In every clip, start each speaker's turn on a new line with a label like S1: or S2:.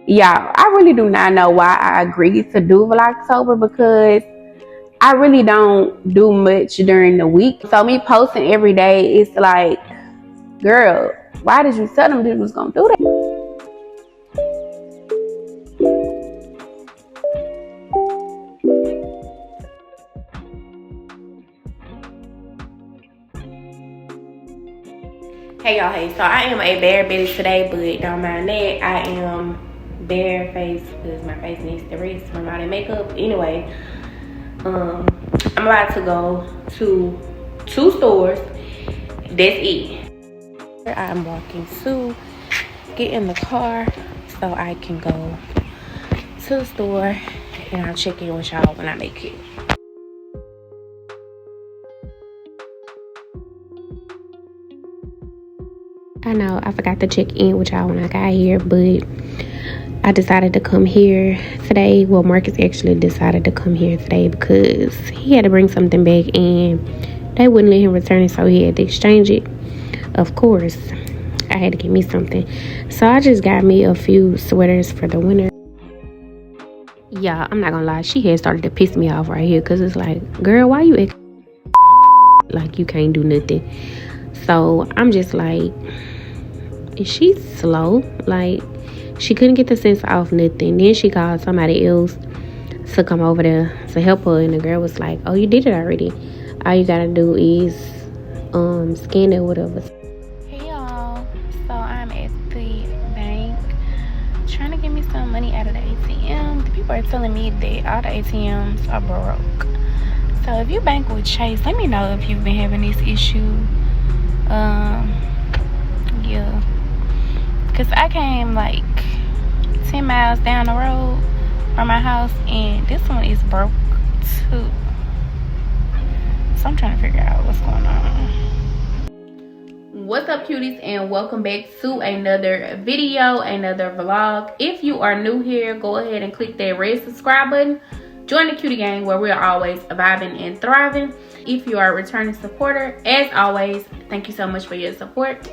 S1: Yeah, I really do not know why I agreed to do Vlogtober, because I really don't do much during the week. So me posting every day, it's like, girl, why did you tell them you was gonna do that? Hey y'all, hey, so I am a bare bitch today, but don't mind that. I am bare face because my face needs to rest from all that makeup. Anyway, I'm about to go to 2 stores. That's it. I'm walking to get in the car so I can go to the store, and I'll check in with y'all when I make it. I know I forgot to check in with y'all when I got here, but I decided to come here today. Well, Marcus actually decided to come here today because he had to bring something back and they wouldn't let him return it, so he had to exchange it. Of course, I had to get me something. So I just got me a few sweaters for the winter. Yeah, I'm not gonna lie, she had started to piss me off right here because it's like, girl, why you act like you can't do nothing? So I'm just like, is she slow? Like, she couldn't get the sense off nothing. Then she called somebody else to come over there to help her, and the girl was like, oh, you did it already. All you gotta do is scan it, whatever. Hey y'all, so I'm at the bank trying to get me some money out of the ATM. The people are telling me that all the ATMs are broke. So if you bank with Chase, let me know if you've been having this issue. Yeah, because I came like 10 miles down the road from my house, and this one is broke too. So I'm trying to figure out what's going on. What's up, cuties, and welcome back to another video, another vlog. If you are new here, go ahead and click that red subscribe button. Join the cutie gang where we're always vibing and thriving. If you are a returning supporter, as always, thank you so much for your support.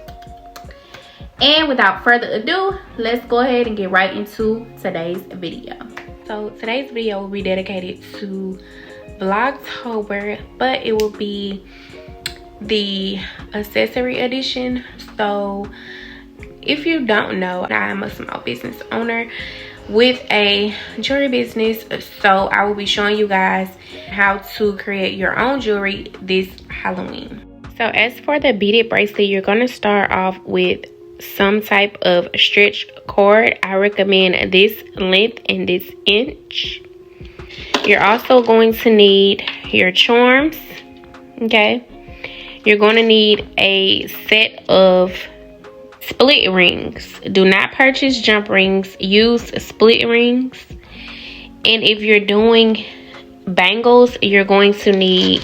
S1: And without further ado, let's go ahead and get right into today's video. So today's video will be dedicated to Vlogtober, but it will be the accessory edition. So if you don't know, I am a small business owner with a jewelry business, so I will be showing you guys how to create your own jewelry this Halloween. So as for the beaded bracelet, you're going to start off with some type of stretch cord. I recommend this length and this inch. You're also going to need your charms. Okay, you're going to need a set of split rings. Do not purchase jump rings, use split rings. And if you're doing bangles, you're going to need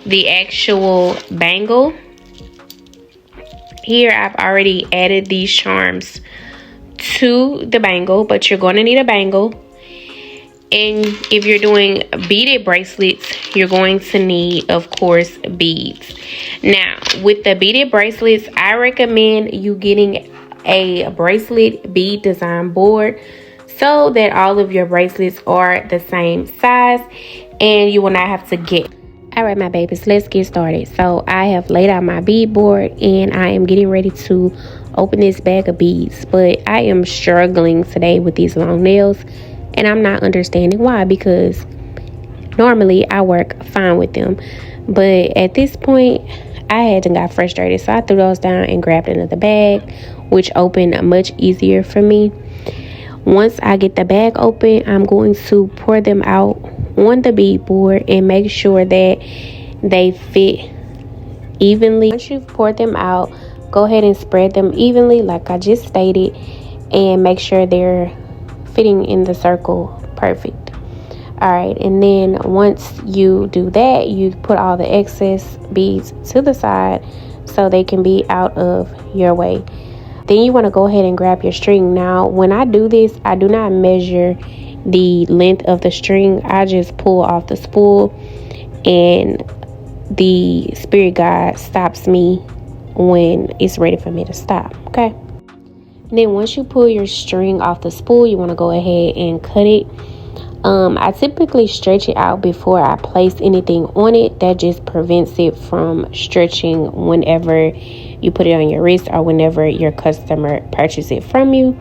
S1: the actual bangle. Here I've already added these charms to the bangle, but you're going to need a bangle. And if you're doing beaded bracelets, you're going to need, of course, beads. Now, with the beaded bracelets, I recommend you getting a bracelet bead design board so that all of your bracelets are the same size and you will not have to get. All right, my babies, let's get started. So I have laid out my bead board and I am getting ready to open this bag of beads, but I am struggling today with these long nails and I'm not understanding why, because normally I work fine with them, but at this point I hadn't got frustrated, so I threw those down and grabbed another bag, which opened much easier for me. Once I get the bag open, I'm going to pour them out on the bead board and make sure that they fit evenly. Once you've poured them out, go ahead and spread them evenly like I just stated and make sure they're fitting in the circle perfect. All right, and then once you do that, you put all the excess beads to the side so they can be out of your way. Then you want to go ahead and grab your string. Now, when I do this, I do not measure the length of the string. I just pull off the spool and the spirit guide stops me when it's ready for me to stop. Okay.
S2: Then once you pull your string off the spool, you want to go ahead and cut it. I typically stretch it out before I place anything on it. That just prevents it from stretching whenever you put it on your wrist or whenever your customer purchases it from you.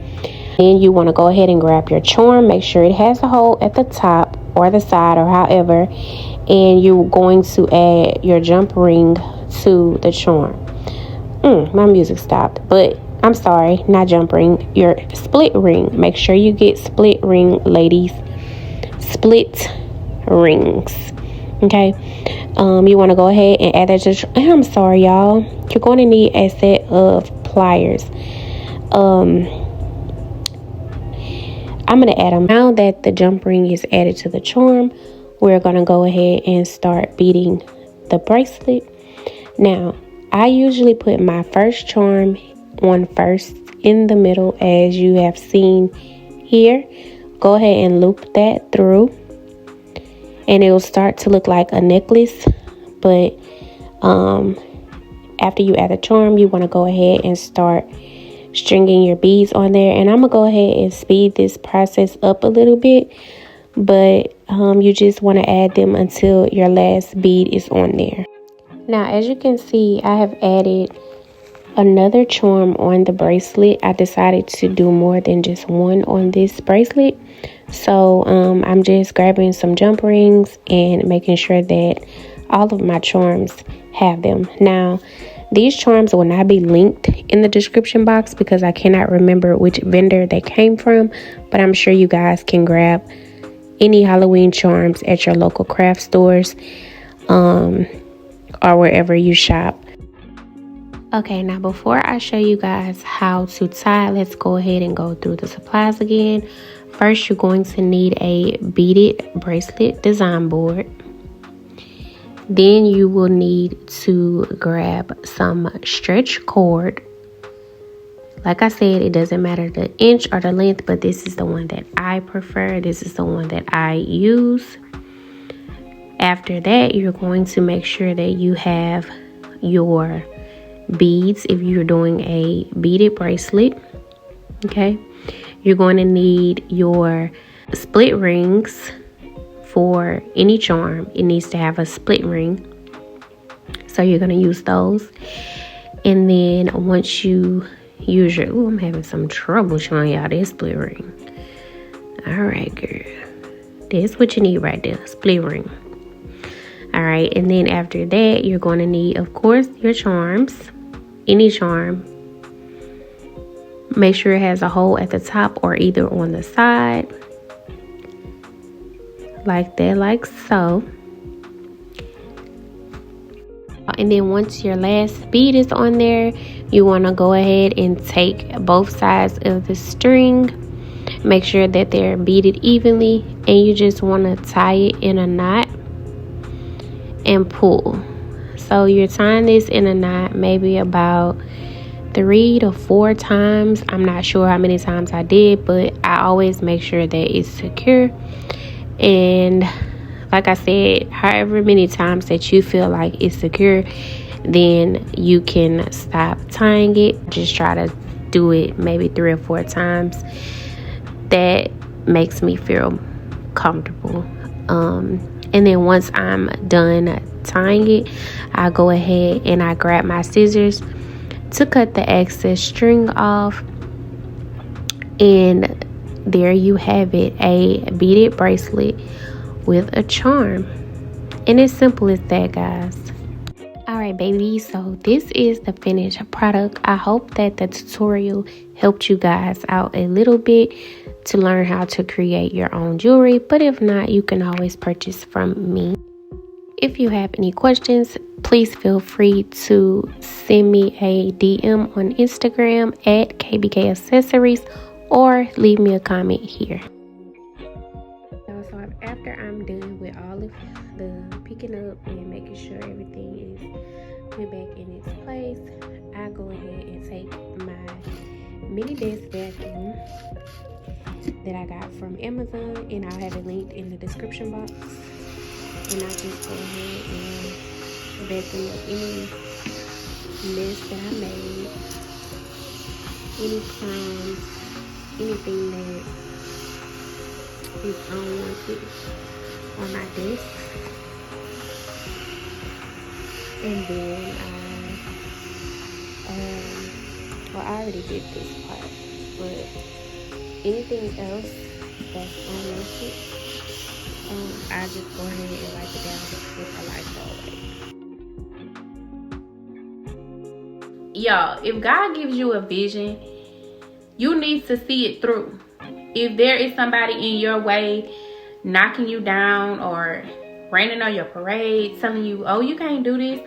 S2: Then you want to go ahead and grab your charm. Make sure it has a hole at the top or the side or however. And you're going to add your jump ring to the charm. My music stopped, but I'm sorry, not jump ring, your split ring. Make sure you get split ring, ladies. Split rings. Okay. You want to go ahead and add that to I'm sorry, y'all. You're going to need a set of pliers. I'm going to add them. Now that the jump ring is added to the charm, we're going to go ahead and start beading the bracelet. Now, I usually put my first charm on first in the middle, as you have seen here. Go ahead and loop that through, and it will start to look like a necklace. But after you add the charm, you want to go ahead and start stringing your beads on there. And I'm gonna go ahead and speed this process up a little bit, but you just want to add them until your last bead is on there. Now, as you can see, I have added another charm on the bracelet. I decided to do more than just one on this bracelet, so I'm just grabbing some jump rings and making sure that all of my charms have them. Now, these charms will not be linked in the description box because I cannot remember which vendor they came from, but I'm sure you guys can grab any Halloween charms at your local craft stores or wherever you shop. Okay, now before I show you guys how to tie, let's go ahead and go through the supplies again. First, you're going to need a beaded bracelet design board. Then you will need to grab some stretch cord. Like I said, it doesn't matter the inch or the length, but this is the one that I prefer. This is the one that I use. After that, you're going to make sure that you have your beads if you're doing a beaded bracelet. Okay, you're going to need your split rings. For any charm, it needs to have a split ring, so you're going to use those. And then once you use your I'm having some trouble showing y'all this split ring. All right, girl, that's what you need right there, split ring. All right, and then after that, you're going to need, of course, your charms. Any charm, make sure it has a hole at the top or either on the side, like that, like so. And then once your last bead is on there, you want to go ahead and take both sides of the string, make sure that they're beaded evenly, and you just want to tie it in a knot and pull. So you're tying this in a knot maybe about 3 to 4 times. I'm not sure how many times I did, but I always make sure that it's secure. And like I said, however many times that you feel like it's secure, then you can stop tying it. Just try to do it maybe 3 or 4 times. That makes me feel comfortable. And then once I'm done tying it, I go ahead and I grab my scissors to cut the excess string off. And there you have it, a beaded bracelet with a charm. And it's simple as that, guys. Alright, baby, so this is the finished product. I hope that the tutorial helped you guys out a little bit to learn how to create your own jewelry, but if not, you can always purchase from me. If you have any questions, please feel free to send me a DM on Instagram at KBK Accessories, or leave me a comment here. So after I'm done with all of the picking up and making sure everything is put back in its place, I go ahead and take my mini desk vacuum that I got from Amazon, and I'll have it linked in the description box. And I just go ahead and vacuum up any mess that I made. any crumbs, anything that is unwanted on my desk. And then well, I already did this part, but anything else that's unwanted, I just go ahead and wipe it down with a Lysol wipe.
S1: Y'all, if God gives you a vision, you need to see it through. If there is somebody in your way knocking you down or raining on your parade, telling you, oh, you can't do this,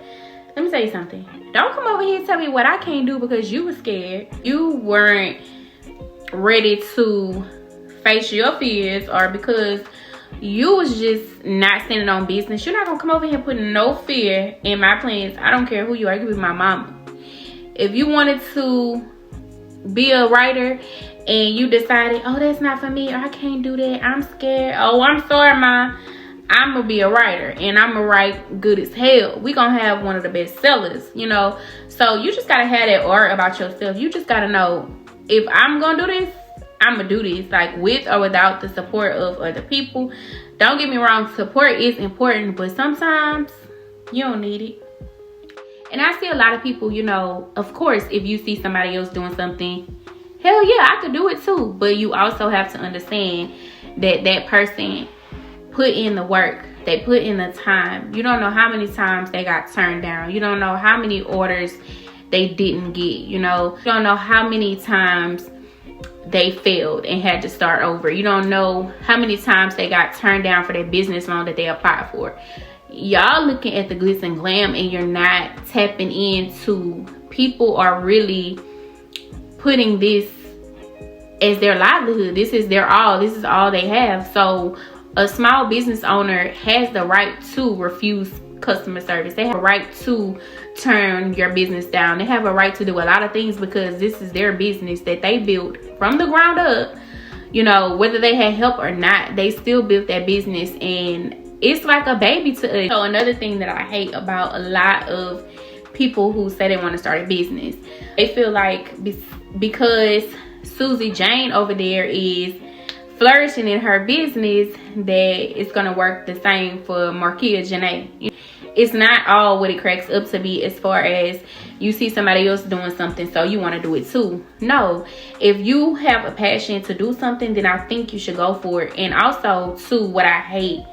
S1: let me tell you something. Don't come over here and tell me what I can't do because you were scared. You weren't ready to face your fears, or because you was just not standing on business. You're not gonna come over here and put no fear in my plans. I don't care who you are. You could be my mama. If you wanted to be a writer and you decided, oh, that's not for me, or I can't do that, I'm scared, oh, I'm sorry, Ma, I'm gonna be a writer and I'm gonna write good as hell. We gonna have one of the best sellers, you know. So you just gotta have that aura about yourself. You just gotta know, if I'm gonna do this, I'm gonna do this, like with or without the support of other people. Don't get me wrong, support is important, but sometimes you don't need it. And I see a lot of people, you know, of course, if you see somebody else doing something, hell yeah, I could do it too. But you also have to understand that that person put in the work. They put in the time. You don't know how many times they got turned down. You don't know how many orders they didn't get, you know. You don't know how many times they failed and had to start over. You don't know how many times they got turned down for their business loan that they applied for. Y'all looking at the glitz and glam and you're not tapping into people are really putting this as their livelihood. This is their all. This is all they have. So a small business owner has the right to refuse customer service. They have a right to turn your business down. They have a right to do a lot of things because this is their business that they built from the ground up. You know, whether they had help or not, they still built that business, and it's like a baby to us. So another thing that I hate about a lot of people who say they want to start a business, they feel like because Susie Jane over there is flourishing in her business, that it's gonna work the same for Markia Janae. It's not all what it cracks up to be, as far as you see somebody else doing something so you want to do it too. No, if you have a passion to do something, then I think you should go for it. And also too, what I hate,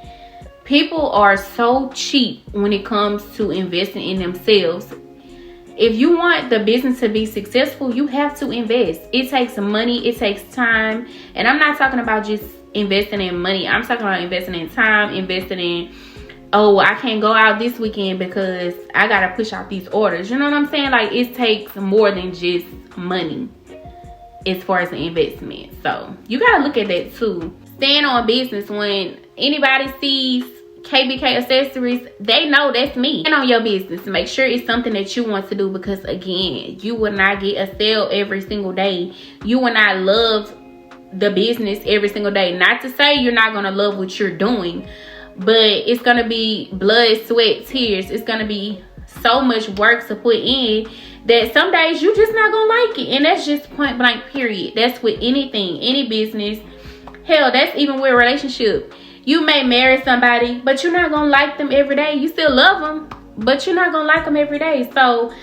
S1: people are so cheap when it comes to investing in themselves. If you want the business to be successful, you have to invest. It takes money, it takes time. And I'm not talking about just investing in money. I'm talking about investing in time, investing in, oh, I can't go out this weekend because I got to push out these orders. You know what I'm saying? Like, it takes more than just money as far as an investment. So you got to look at that too. Stand on business. When anybody sees KBK Accessories, they know that's me. Stand on your business. Make sure it's something that you want to do, because again, you will not get a sale every single day. You will not love the business every single day. Not to say you're not going to love what you're doing, but it's going to be blood, sweat, tears. It's going to be so much work to put in that some days you just not going to like it. And that's just point blank period. That's with anything, any business. Hell, that's even with a relationship. You may marry somebody, but you're not going to like them every day. You still love them, but you're not going to like them every day. So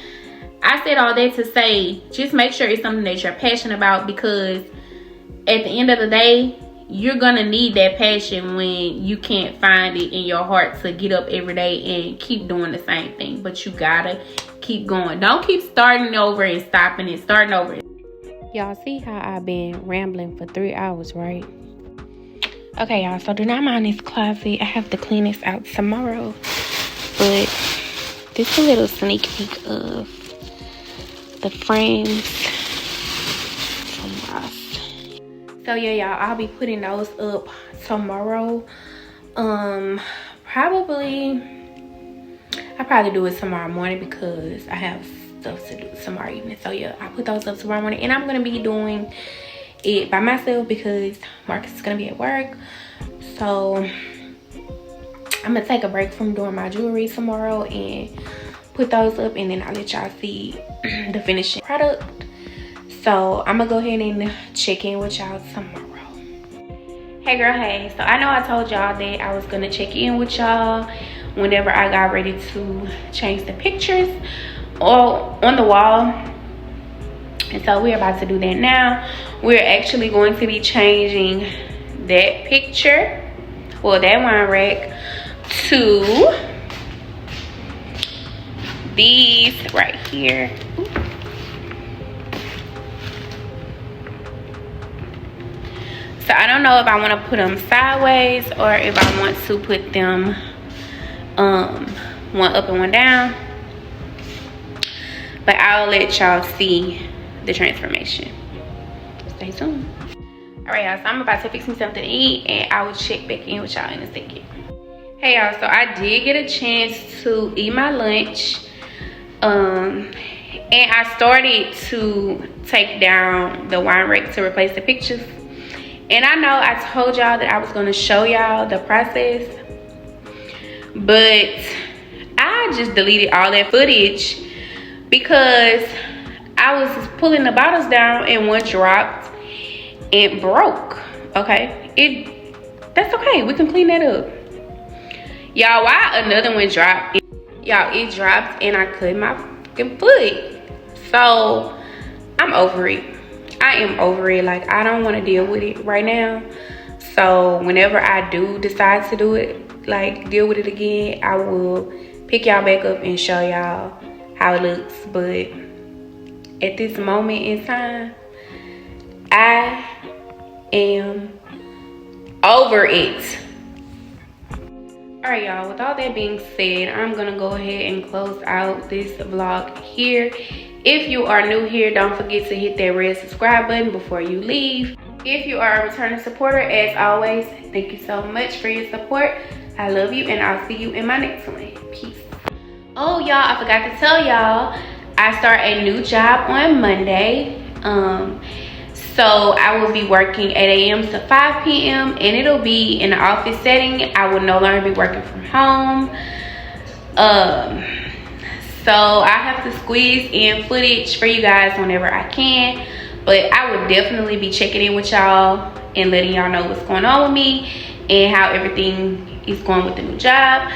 S1: I said all that to say, just make sure it's something that you're passionate about, because at the end of the day, you're going to need that passion when you can't find it in your heart to get up every day and keep doing the same thing. But you got to keep going. Don't keep starting over and stopping and starting over.
S2: Y'all see how I've been rambling for 3 hours, right? Okay, y'all, so do not mind this closet. I have to clean this out tomorrow. But this is a little sneak peek of the frames from Ross. So yeah, y'all, I'll be putting those up tomorrow. I'll probably do it tomorrow morning because I have stuff to do tomorrow evening. So yeah, I'll put those up tomorrow morning, and I'm gonna be doing it by myself because Marcus is gonna be at work. So I'm gonna take a break from doing my jewelry tomorrow and put those up, and then I'll let y'all see the finishing product.
S1: So I'm gonna go ahead and check in with y'all tomorrow. Hey girl, hey. So I know I told y'all that I was gonna check in with y'all whenever I got ready to change the pictures or on the wall. And so we're about to do that now. We're actually going to be changing that picture, well, that wine rack, to these right here. So I don't know if I want to put them sideways or if I want to put them one up and one down, but I'll let y'all see the transformation. Stay tuned. All right, y'all, so I'm about to fix me something to eat and I will check back in with y'all in a second. Hey y'all, so I did get a chance to eat my lunch, and I started to take down the wine rack to replace the pictures. And I know I told y'all that I was going to show y'all the process, but I just deleted all that footage because I was pulling the bottles down and one dropped and broke. Okay, that's okay, we can clean that up. Y'all, why another one dropped? Y'all, it dropped and I cut my fucking foot. So I'm over it. I am over it. Like, I don't want to deal with it right now. So whenever I do decide to do it, like deal with it again, I will pick y'all back up and show y'all how it looks. But at this moment in time, I am over it. All right, y'all, with all that being said, I'm gonna go ahead and close out this vlog here. If you are new here, don't forget to hit that red subscribe button before you leave. If you are a returning supporter, as always, thank you so much for your support. I love you, and I'll see you in my next one. Peace. Oh, y'all, I forgot to tell y'all, I start a new job on Monday. So I will be working 8 a.m. to 5 p.m. and it'll be in an office setting. I will no longer be working from home. So I have to squeeze in footage for you guys whenever I can. But I will definitely be checking in with y'all and letting y'all know what's going on with me and how everything is going with the new job.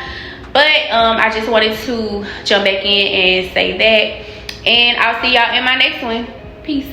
S1: But I just wanted to jump back in and say that. And I'll see y'all in my next one. Peace.